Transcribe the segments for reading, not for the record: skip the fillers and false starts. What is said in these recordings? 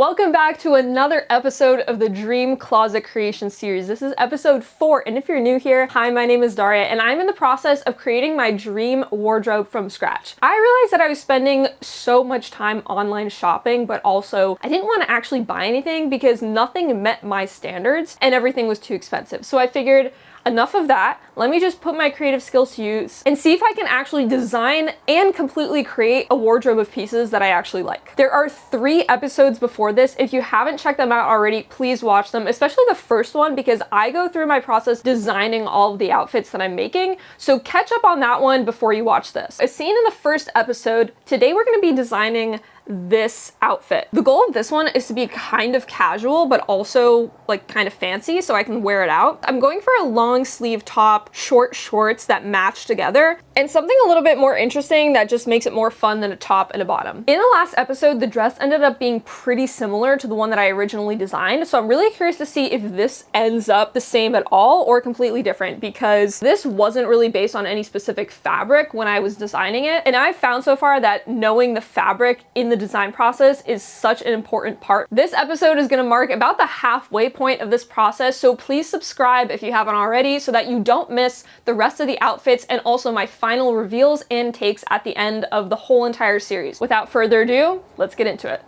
Welcome back to another episode of the Dream Closet Creation Series. This is episode 4, and if you're new here, hi, my name is Daria, and I'm in the process of creating my dream wardrobe from scratch. I realized that I was spending so much time online shopping, but also I didn't want to actually buy anything because nothing met my standards and everything was too expensive. So I figured, enough of that. Let me just put my creative skills to use and see if I can actually design and completely create a wardrobe of pieces that I actually like. There are 3 episodes before this. If you haven't checked them out already, please watch them, especially the first one, because I go through my process designing all of the outfits that I'm making. So catch up on that one before you watch this. As seen in the first episode, today we're going to be designing this outfit. The goal of this one is to be kind of casual, but also like kind of fancy so I can wear it out. I'm going for a long sleeve top, short shorts that match together, and something a little bit more interesting that just makes it more fun than a top and a bottom. In the last episode, the dress ended up being pretty similar to the one that I originally designed, so I'm really curious to see if this ends up the same at all or completely different, because this wasn't really based on any specific fabric when I was designing it, and I've found so far that knowing the fabric in the design process is such an important part. This episode is going to mark about the halfway point of this process, so please subscribe if you haven't already so that you don't miss the rest of the outfits and also my final reveals and takes at the end of the whole entire series. Without further ado, let's get into it.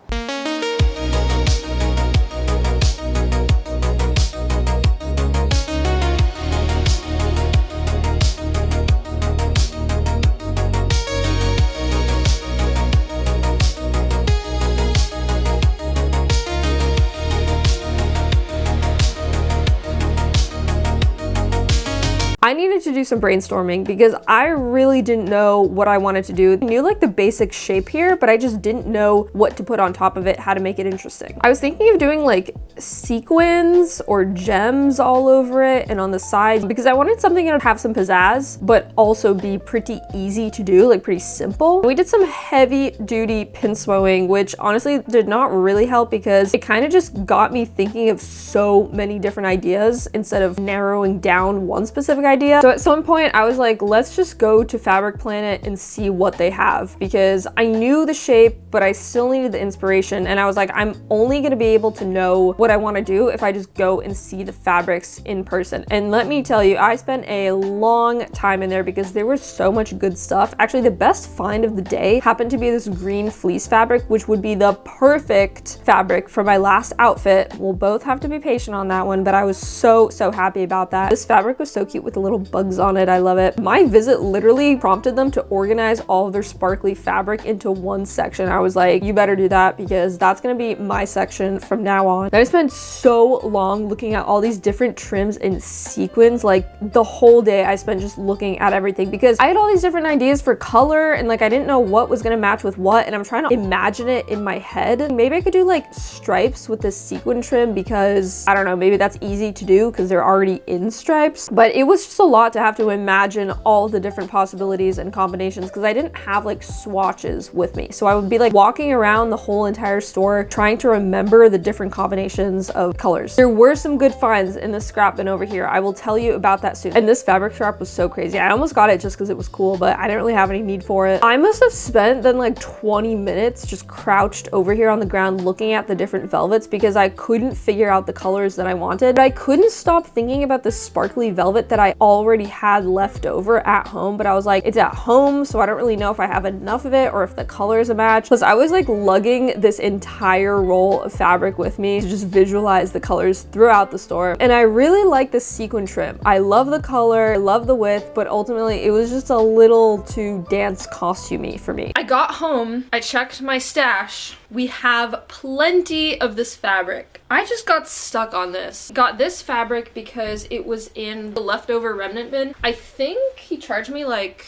I needed to do some brainstorming because I really didn't know what I wanted to do. I knew like the basic shape here, but I just didn't know what to put on top of it, how to make it interesting. I was thinking of doing like sequins or gems all over it and on the sides because I wanted something that would have some pizzazz, but also be pretty easy to do, like pretty simple. We did some heavy duty pincemoing, which honestly did not really help because it kind of just got me thinking of so many different ideas instead of narrowing down one specific idea. So at some point I was like, let's just go to Fabric Planet and see what they have, because I knew the shape, but I still needed the inspiration. And I was like, I'm only gonna be able to know what I wanna do if I just go and see the fabrics in person. And let me tell you, I spent a long time in there because there was so much good stuff. Actually, the best find of the day happened to be this green fleece fabric, which would be the perfect fabric for my last outfit. We'll both have to be patient on that one, but I was so happy about that. This fabric was so cute with the little bugs on it. I love it. My visit literally prompted them to organize all of their sparkly fabric into one section. I was like, you better do that because that's gonna be my section from now on. And I spent so long looking at all these different trims and sequins. Like the whole day I spent just looking at everything because I had all these different ideas for color and like I didn't know what was gonna match with what, and I'm trying to imagine it in my head. Maybe I could do like stripes with this sequin trim because I don't know, maybe that's easy to do because they're already in stripes, but it was just a lot to have to imagine all the different possibilities and combinations because I didn't have like swatches with me. So I would be like walking around the whole entire store trying to remember the different combinations of colors. There were some good finds in the scrap bin over here. I will tell you about that soon. And this fabric scrap was so crazy. I almost got it just because it was cool, but I didn't really have any need for it. I must have spent then like 20 minutes just crouched over here on the ground looking at the different velvets because I couldn't figure out the colors that I wanted. But I couldn't stop thinking about this sparkly velvet that I already had left over at home, but I was like, it's at home, so I don't really know if I have enough of it or if the colors a match. Plus I was like lugging this entire roll of fabric with me to just visualize the colors throughout the store. And I really like this sequin trim. I love the color, I love the width, but ultimately it was just a little too dance costumey for me. I got home, I checked my stash. We have plenty of this fabric. I just got stuck on this. Got this fabric because it was in the leftover remnant bin. I think he charged me like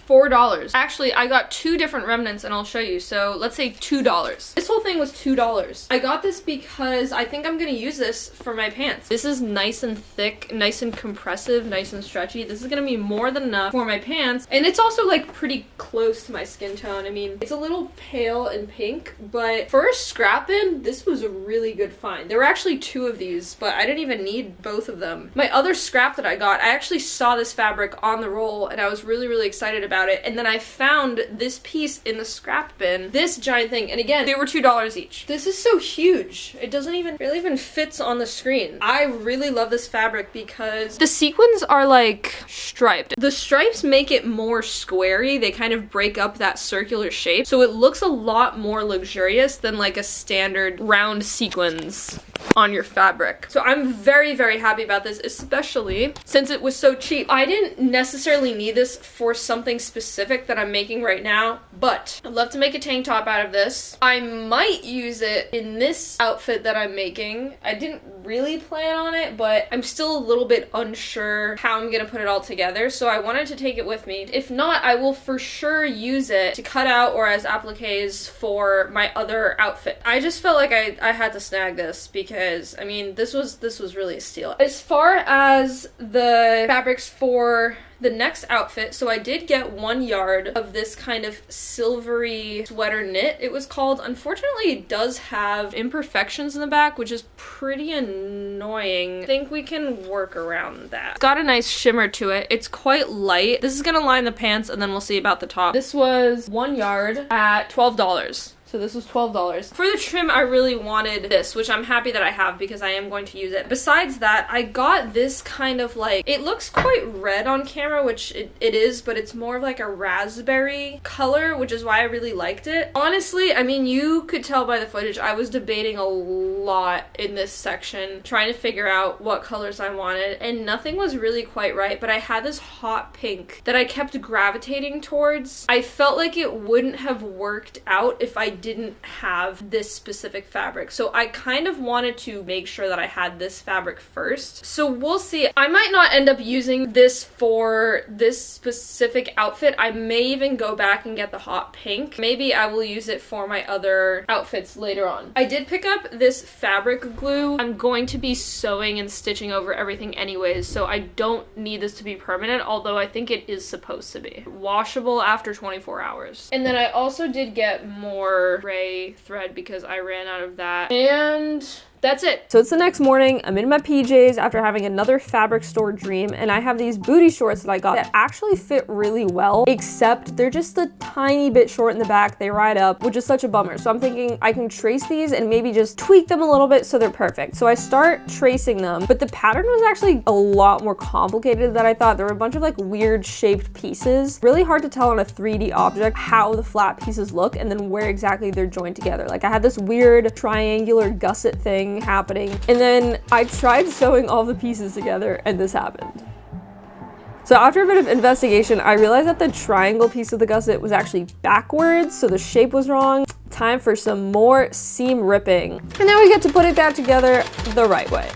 $4. Actually, I got 2 different remnants and I'll show you. So let's say $2. This whole thing was $2. I got this because I think I'm gonna use this for my pants. This is nice and thick, nice and compressive, nice and stretchy. This is gonna be more than enough for my pants. And it's also like pretty close to my skin tone. I mean, it's a little pale and pink, but for a scrap bin, this was a really good find. There were actually 2 of these, but I didn't even need both of them. My other scrap that I got, I actually saw this fabric on the roll and I was really excited about about it, and then I found this piece in the scrap bin, this giant thing, and again, they were $2 each. This is so huge. It doesn't even really fits on the screen. I really love this fabric because the sequins are like striped. The stripes make it more squarey. They kind of break up that circular shape, so it looks a lot more luxurious than like a standard round sequins on your fabric. So I'm very, very happy about this, especially since it was so cheap. I didn't necessarily need this for something specific that I'm making right now, but I'd love to make a tank top out of this. I might use it in this outfit that I'm making. I didn't really plan on it, but I'm still a little bit unsure how I'm gonna put it all together, so I wanted to take it with me. If not, I will for sure use it to cut out or as appliques for my other outfit. I just felt like I had to snag this because, I mean, this was really a steal. As far as the fabrics for the next outfit, so I did get 1 yard of this kind of silvery sweater knit, it was called. Unfortunately, it does have imperfections in the back, which is pretty annoying. I think we can work around that. It's got a nice shimmer to it. It's quite light. This is gonna line the pants, and then we'll see about the top. This was 1 yard at $12. So this was $12. For the trim, I really wanted this, which I'm happy that I have because I am going to use it. Besides that, I got this kind of like, it looks quite red on camera, which it is, but it's more of like a raspberry color, which is why I really liked it. Honestly, I mean, you could tell by the footage, I was debating a lot in this section, trying to figure out what colors I wanted, and nothing was really quite right, but I had this hot pink that I kept gravitating towards. I felt like it wouldn't have worked out if I didn't have this specific fabric, so I kind of wanted to make sure that I had this fabric first. So we'll see. I might not end up using this for this specific outfit. I may even go back and get the hot pink. Maybe I will use it for my other outfits later on. I did pick up this fabric glue. I'm going to be sewing and stitching over everything anyways, so I don't need this to be permanent, although I think it is supposed to be. Washable after 24 hours. And then I also did get more gray thread because I ran out of that. And that's it. So it's the next morning. I'm in my PJs after having another fabric store dream, and I have these booty shorts that I got that actually fit really well, except they're just a tiny bit short in the back. They ride up, which is such a bummer. So I'm thinking I can trace these and maybe just tweak them a little bit so they're perfect. So I start tracing them, but the pattern was actually a lot more complicated than I thought. There were a bunch of like weird shaped pieces. Really hard to tell on a 3D object how the flat pieces look and then where exactly they're joined together. Like I had this weird triangular gusset thing happening, and then I tried sewing all the pieces together and this happened. So after a bit of investigation, I realized that the triangle piece of the gusset was actually backwards, so the shape was wrong. Time for some more seam ripping. And now we get to put it back together the right way.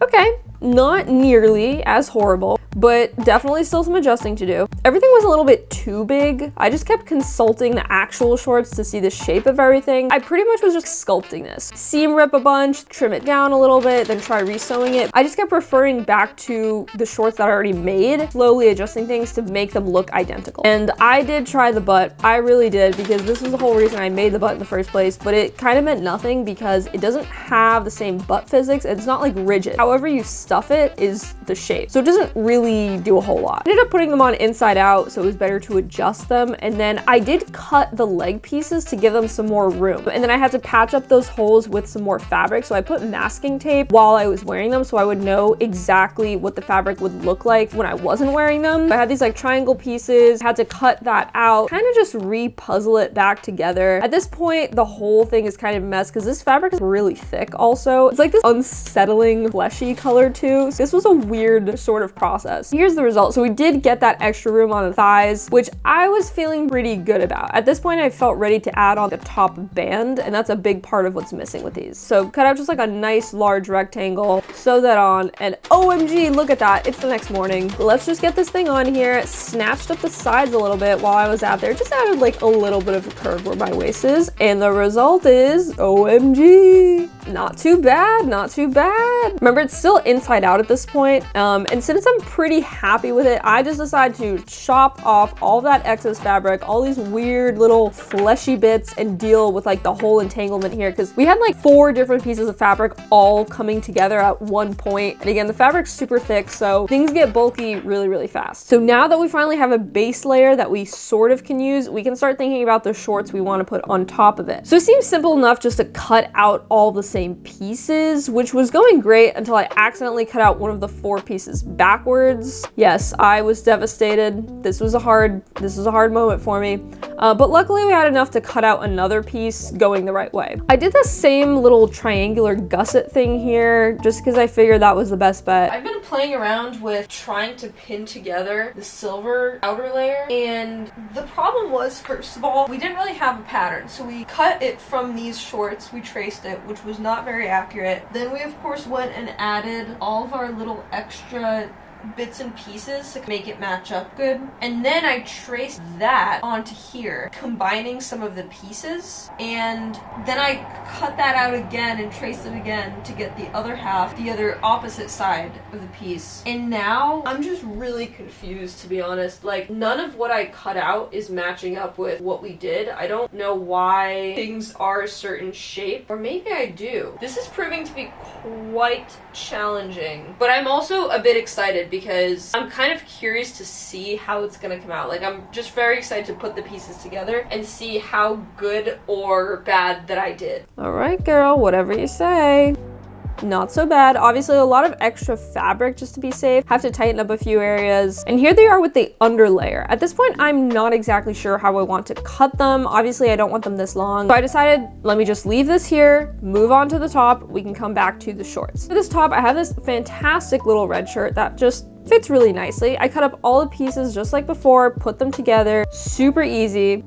Okay, not nearly as horrible, but definitely still some adjusting to do. Everything was a little bit too big. I just kept consulting the actual shorts to see the shape of everything. I pretty much was just sculpting this. Seam rip a bunch, trim it down a little bit, then try resewing it. I just kept referring back to the shorts that I already made, slowly adjusting things to make them look identical. And I did try the butt. I really did, because this was the whole reason I made the butt in the first place, but it kind of meant nothing because it doesn't have the same butt physics. It's not like rigid. However you stuff it is the shape. So it doesn't really do a whole lot. I ended up putting them on inside out, so it was better to adjust them. And then I did cut the leg pieces to give them some more room. And then I had to patch up those holes with some more fabric. So I put masking tape while I was wearing them so I would know exactly what the fabric would look like when I wasn't wearing them. I had these like triangle pieces, had to cut that out, kind of just re-puzzle it back together. At this point, the whole thing is kind of a mess because this fabric is really thick also. It's like this unsettling fleshy color too. So this was a weird sort of process. Here's the result. So we did get that extra room on the thighs, which I was feeling pretty good about. At this point, I felt ready to add on the top band, and that's a big part of what's missing with these. So cut out just like a nice large rectangle, sew that on, and OMG, look at that. It's the next morning. Let's just get this thing on here. Snatched up the sides a little bit while I was out there. Just added like a little bit of a curve where my waist is, and the result is OMG. Not too bad, not too bad. Remember, it's still inside out at this point. And since I'm pretty happy with it, I just decided to chop off all that excess fabric, all these weird little fleshy bits, and deal with like the whole entanglement here, because we had like 4 different pieces of fabric all coming together at one point. And again, the fabric's super thick, so things get bulky really, really fast. So now that we finally have a base layer that we sort of can use, we can start thinking about the shorts we want to put on top of it. So it seems simple enough just to cut out all the same pieces, which was going great until I accidentally cut out one of the 4 pieces backwards. Yes, I was devastated. This was a hard moment for me. But luckily we had enough to cut out another piece going the right way. I did the same little triangular gusset thing here just because I figured that was the best bet. I've been playing around with trying to pin together the silver outer layer, and the problem was, first of all, we didn't really have a pattern. So we cut it from these shorts, we traced it, which was not very accurate. Then we of course went and added all of our little extra bits and pieces to make it match up good. And then I traced that onto here, combining some of the pieces. And then I cut that out again and traced it again to get the other half, the other opposite side of the piece. And now I'm just really confused, to be honest. Like, none of what I cut out is matching up with what we did. I don't know why things are a certain shape, or maybe I do. This is proving to be quite challenging, but I'm also a bit excited because I'm kind of curious to see how it's gonna come out. Like, I'm just very excited to put the pieces together and see how good or bad that I did. All right, girl, whatever you say. Not so bad. Obviously a lot of extra fabric just to be safe. Have to tighten up a few areas. And here they are with the underlayer. At this point, I'm not exactly sure how I want to cut them. Obviously I don't want them this long. So I decided, let me just leave this here, move on to the top. We can come back to the shorts. For this top, I have this fantastic little red shirt that just fits really nicely. I cut up all the pieces just like before, put them together, super easy.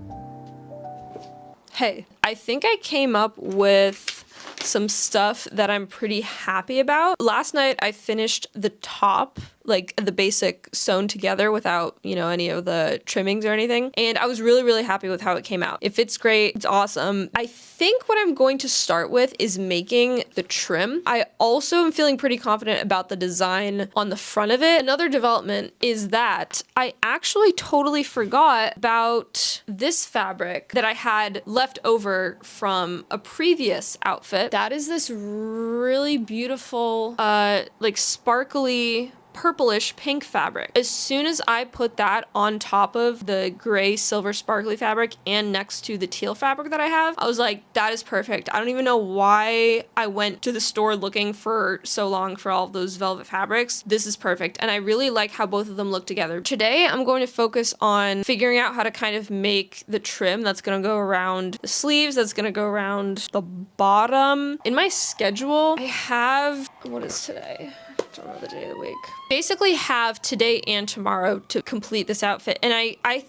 Hey, I think I came up with some stuff that I'm pretty happy about. Last night I finished the top, like the basic sewn together without, you know, any of the trimmings or anything. And I was really, really happy with how it came out. It fits great. It's awesome. I think what I'm going to start with is making the trim. I also am feeling pretty confident about the design on the front of it. Another development is that I actually totally forgot about this fabric that I had left over from a previous outfit. That is this really beautiful, like sparkly purplish pink fabric. As soon as I put that on top of the gray silver sparkly fabric and next to the teal fabric that I have, I was like, that is perfect. I don't even know why I went to the store looking for so long for all of those velvet fabrics. This is perfect. And I really like how both of them look together. Today, I'm going to focus on figuring out how to kind of make the trim that's going to go around the sleeves, that's going to go around the bottom. In my schedule, I have, what is today? Don't know the day of the week. Basically have today and tomorrow to complete this outfit, and I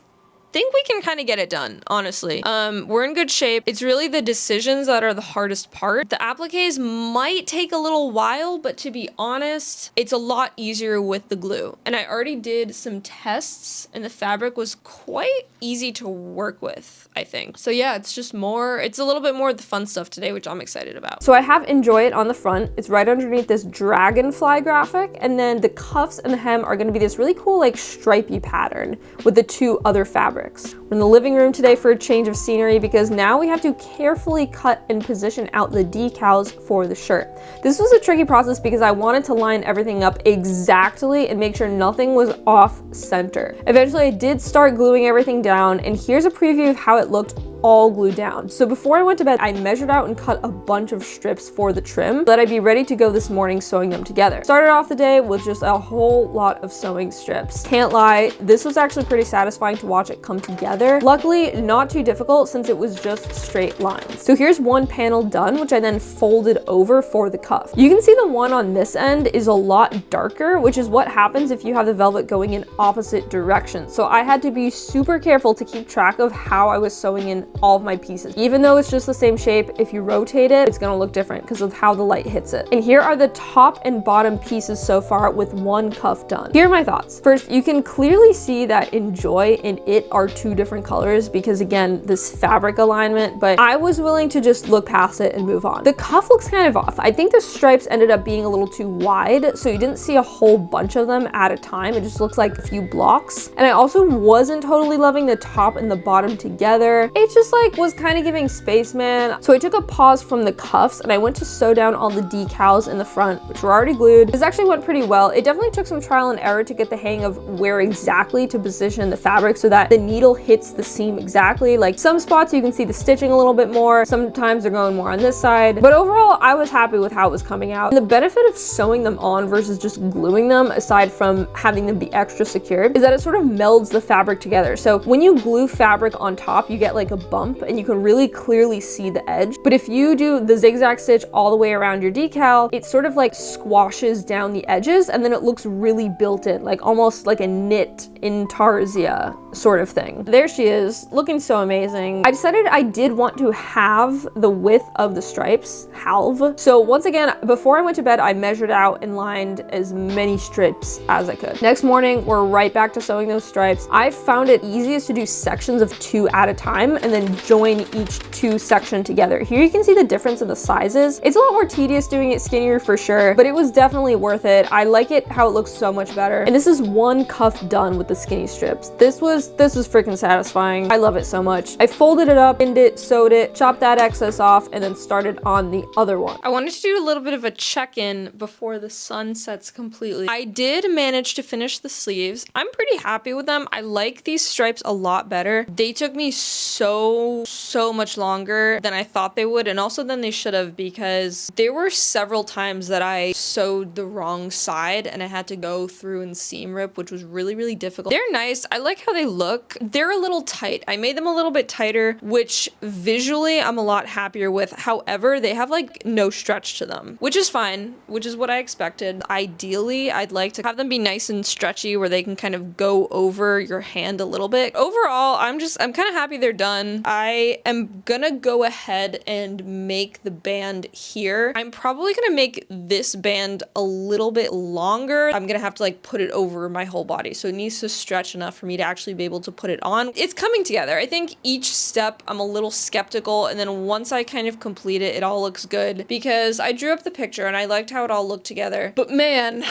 think we can kind of get it done, honestly. We're in good shape. It's really the decisions that are the hardest part. The appliques might take a little while, but to be honest, it's a lot easier with the glue. And I already did some tests and the fabric was quite easy to work with, I think. So yeah, it's just more, it's a little bit more of the fun stuff today, which I'm excited about. So I have Enjoy It on the front. It's right underneath this dragonfly graphic. And then the cuffs and the hem are gonna be this really cool, like stripey pattern with the 2 other fabrics. We're in the living room today for a change of scenery because now we have to carefully cut and position out the decals for the shirt. This was a tricky process because I wanted to line everything up exactly and make sure nothing was off center. Eventually I did start gluing everything down, and here's a preview of how it looked all glued down. So before I went to bed, I measured out and cut a bunch of strips for the trim so that I'd be ready to go this morning sewing them together. Started off the day with just a whole lot of sewing strips. Can't lie, this was actually pretty satisfying to watch it come together. Luckily, not too difficult since it was just straight lines. So here's one panel done, which I then folded over for the cuff. You can see the one on this end is a lot darker, which is what happens if you have the velvet going in opposite directions. So I had to be super careful to keep track of how I was sewing in all of my pieces. Even though it's just the same shape, if you rotate it, it's gonna look different because of how the light hits it. And here are the top and bottom pieces so far with one cuff done. Here are my thoughts. First, you can clearly see that Enjoy and It are two different colors because again, this fabric alignment, but I was willing to just look past it and move on. The cuff looks kind of off. I think the stripes ended up being a little too wide, so you didn't see a whole bunch of them at a time. It just looks like a few blocks. And I also wasn't totally loving the top and the bottom together. It just like was kind of giving spaceman. So I took a pause from the cuffs and I went to sew down all the decals in the front, which were already glued. This actually went pretty well. It definitely took some trial and error to get the hang of where exactly to position the fabric so that the needle hits the seam exactly. Like some spots you can see the stitching a little bit more. Sometimes they're going more on this side. But overall, I was happy with how it was coming out. And the benefit of sewing them on versus just gluing them, aside from having them be extra secured, is that it sort of melds the fabric together. So when you glue fabric on top, you get like a bump and you can really clearly see the edge. But if you do the zigzag stitch all the way around your decal, it sort of like squashes down the edges and then it looks really built in, like almost like a knit intarsia sort of thing. There she is, looking so amazing. I decided I did want to halve the width of the stripes, halve. So once again, before I went to bed, I measured out and lined as many strips as I could. Next morning, we're right back to sewing those stripes. I found it easiest to do sections of 2 at a time and then join each 2 section together. Here you can see the difference in the sizes. It's a lot more tedious doing it skinnier for sure, but it was definitely worth it. I like it how it looks so much better. And this is one cuff done with the skinny strips. This was freaking satisfying. I love it so much. I folded it up, pinned it, sewed it, chopped that excess off, and then started on the other one. I wanted to do a little bit of a check-in before the sun sets completely. I did manage to finish the sleeves. I'm pretty happy with them. I like these stripes a lot better. They took me so much longer than I thought they would, and also than they should have, because there were several times that I sewed the wrong side and I had to go through and seam rip, which was really difficult. They're nice. I like how they look. They're a little tight. I made them a little bit tighter, which visually I'm a lot happier with. However, they have like no stretch to them, which is fine, which is what I expected. Ideally, I'd like to have them be nice and stretchy where they can kind of go over your hand a little bit. Overall, I'm kind of happy they're done. I am gonna go ahead and make the band here. I'm probably gonna make this band a little bit longer. I'm gonna have to like put it over my whole body, so it needs to stretch enough for me to actually be able to put it on. It's coming together. I think each step I'm a little skeptical, and then once I kind of complete it, it all looks good because I drew up the picture and I liked how it all looked together. But man,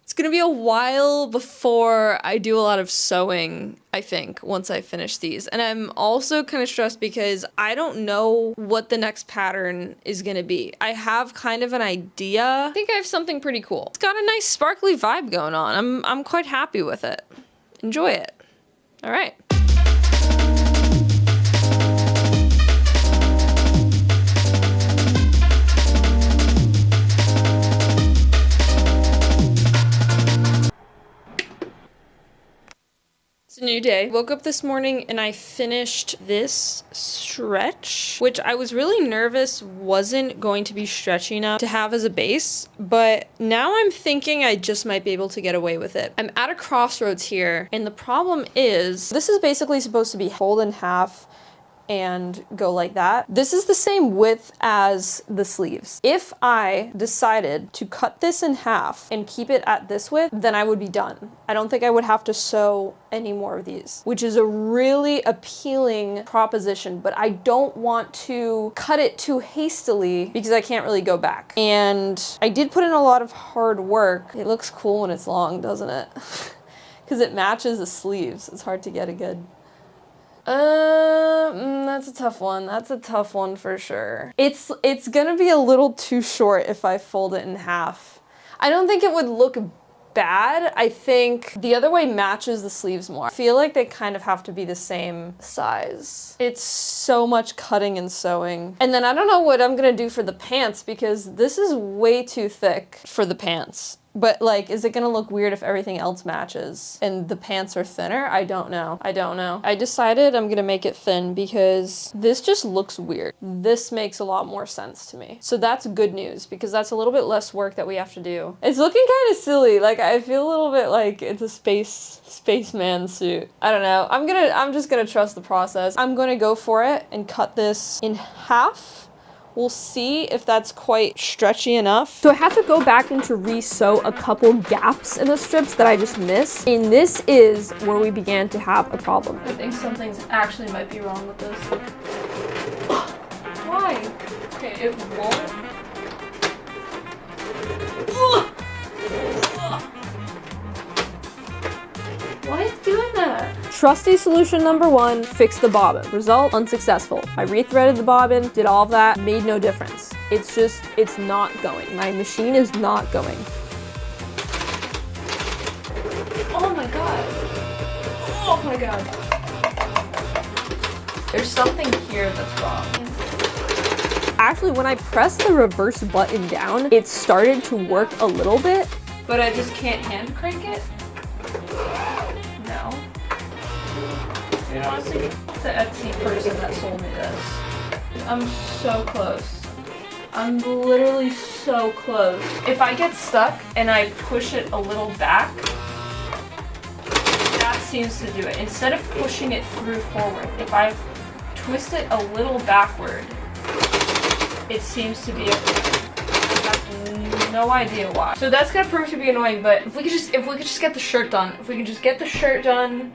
it's gonna be a while before I do a lot of sewing, I think, once I finish these. And I'm also kind of stressed because I don't know what the next pattern is gonna be. I have kind of an idea. I think I have something pretty cool. It's got a nice sparkly vibe going on. I'm quite happy with it. Enjoy it. All right. It's a new day. Woke up this morning and I finished this stretch, which I was really nervous wasn't going to be stretchy enough to have as a base, but now I'm thinking I just might be able to get away with it. I'm at a crossroads here, and the problem is this is basically supposed to be folded in half and go like that. This is the same width as the sleeves. If I decided to cut this in half and keep it at this width, then I would be done. I don't think I would have to sew any more of these, which is a really appealing proposition, but I don't want to cut it too hastily because I can't really go back. And I did put in a lot of hard work. It looks cool when it's long, doesn't it? Because it matches the sleeves. It's hard to get a good... that's a tough one. That's a tough one for sure. It's gonna be a little too short if I fold it in half. I don't think it would look bad. I think the other way matches the sleeves more. I feel like they kind of have to be the same size. It's so much cutting and sewing. And then I don't know what I'm gonna do for the pants because this is way too thick for the pants. But like, is it gonna look weird if everything else matches and the pants are thinner? I don't know. I decided I'm gonna make it thin because this just looks weird. This makes a lot more sense to me. So that's good news because that's a little bit less work that we have to do. It's looking kind of silly. Like, I feel a little bit like it's a spaceman suit. I don't know. I'm just gonna trust the process. I'm gonna go for it and cut this in half. We'll see if that's quite stretchy enough. So I had to go back and to re-sew a couple gaps in the strips that I just missed. And this is where we began to have a problem. I think something's actually might be wrong with this. Why? Okay, it won't. Why is it doing that? Trusty solution number one, fix the bobbin. Result, unsuccessful. I rethreaded the bobbin, did all of that, made no difference. It's not going. My machine is not going. Oh my god. Oh my god. There's something here that's wrong. Actually, when I pressed the reverse button down, it started to work a little bit, but I just can't hand crank it. No. Honestly, the Etsy person that sold me this. I'm so close. I'm literally so close. If I get stuck and I push it a little back, that seems to do it. Instead of pushing it through forward, if I twist it a little backward, it seems to be okay. I have no idea why. So that's gonna prove to be annoying, but if we could just get the shirt done. If we could just get the shirt done.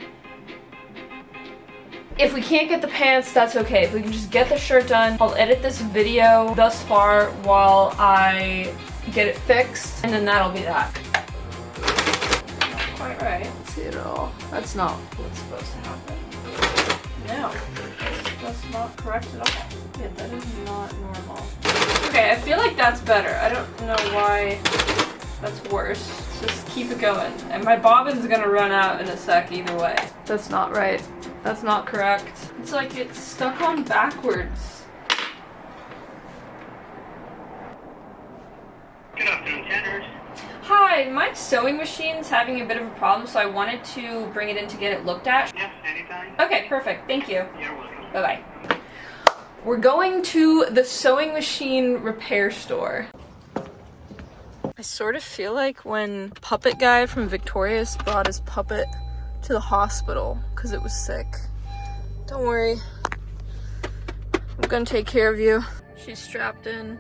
If we can't get the pants, that's okay. If we can just get the shirt done, I'll edit this video thus far while I get it fixed, and then that'll be that. Not quite right. Let's see it all. That's not what's supposed to happen. No, that's not correct at all. Yeah, that is not normal. Okay, I feel like that's better. I don't know why that's worse. Just keep it going. And my bobbin's gonna run out in a sec either way. That's not right. That's not correct. It's like it's stuck on backwards. Good afternoon, Tanners. Hi, my sewing machine's having a bit of a problem, so I wanted to bring it in to get it looked at. Yes, anytime. Okay, perfect. Thank you. You're welcome. Bye-bye. We're going to the sewing machine repair store. I sort of feel like when Puppet Guy from Victorious brought his puppet to the hospital because it was sick. Don't worry. I'm gonna take care of you. She's strapped in.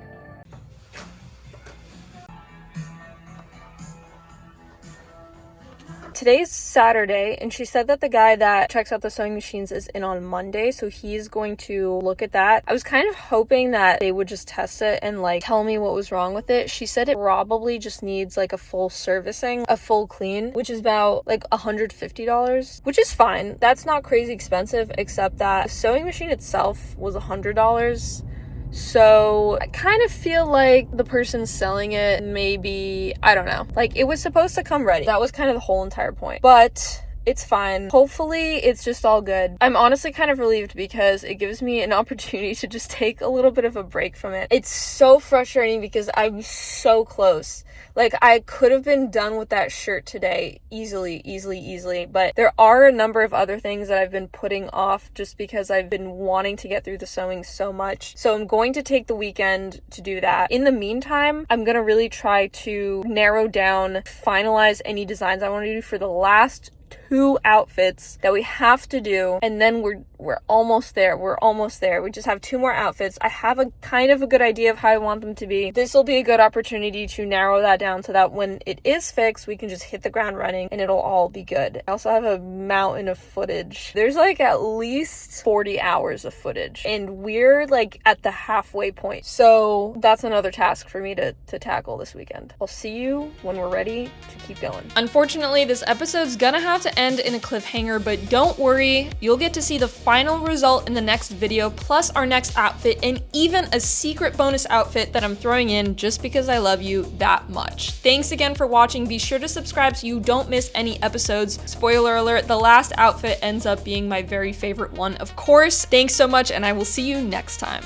Today's Saturday, and she said that the guy that checks out the sewing machines is in on Monday, so he's going to look at that. I was kind of hoping that they would just test it and like tell me what was wrong with it. She said it probably just needs like a full servicing, a full clean, which is about like $150, which is fine. That's not crazy expensive, except that the sewing machine itself was $100. So I kind of feel like the person selling it, maybe, I don't know, like it was supposed to come ready. That was kind of the whole entire point, but it's fine. Hopefully it's just all good. I'm honestly kind of relieved because it gives me an opportunity to just take a little bit of a break from it. It's so frustrating because I'm so close. Like, I could have been done with that shirt today easily, but there are a number of other things that I've been putting off just because I've been wanting to get through the sewing so much. So I'm going to take the weekend to do that. In the meantime, I'm going to really try to narrow down, finalize any designs I want to do for the last 2 outfits that we have to do, and then we're almost there. We just have 2 more outfits. I have a kind of a good idea of how I want them to be. This will be a good opportunity to narrow that down so that when it is fixed, we can just hit the ground running and it'll all be good. I also have a mountain of footage. There's like at least 40 hours of footage, and we're like at the halfway point. So that's another task for me to tackle this weekend. I'll see you when we're ready to keep going. Unfortunately, this episode's gonna have to end in a cliffhanger, but don't worry, you'll get to see the final result in the next video, plus our next outfit, and even a secret bonus outfit that I'm throwing in just because I love you that much. Thanks again for watching. Be sure to subscribe so you don't miss any episodes. Spoiler alert, the last outfit ends up being my very favorite one, of course. Thanks so much, and I will see you next time.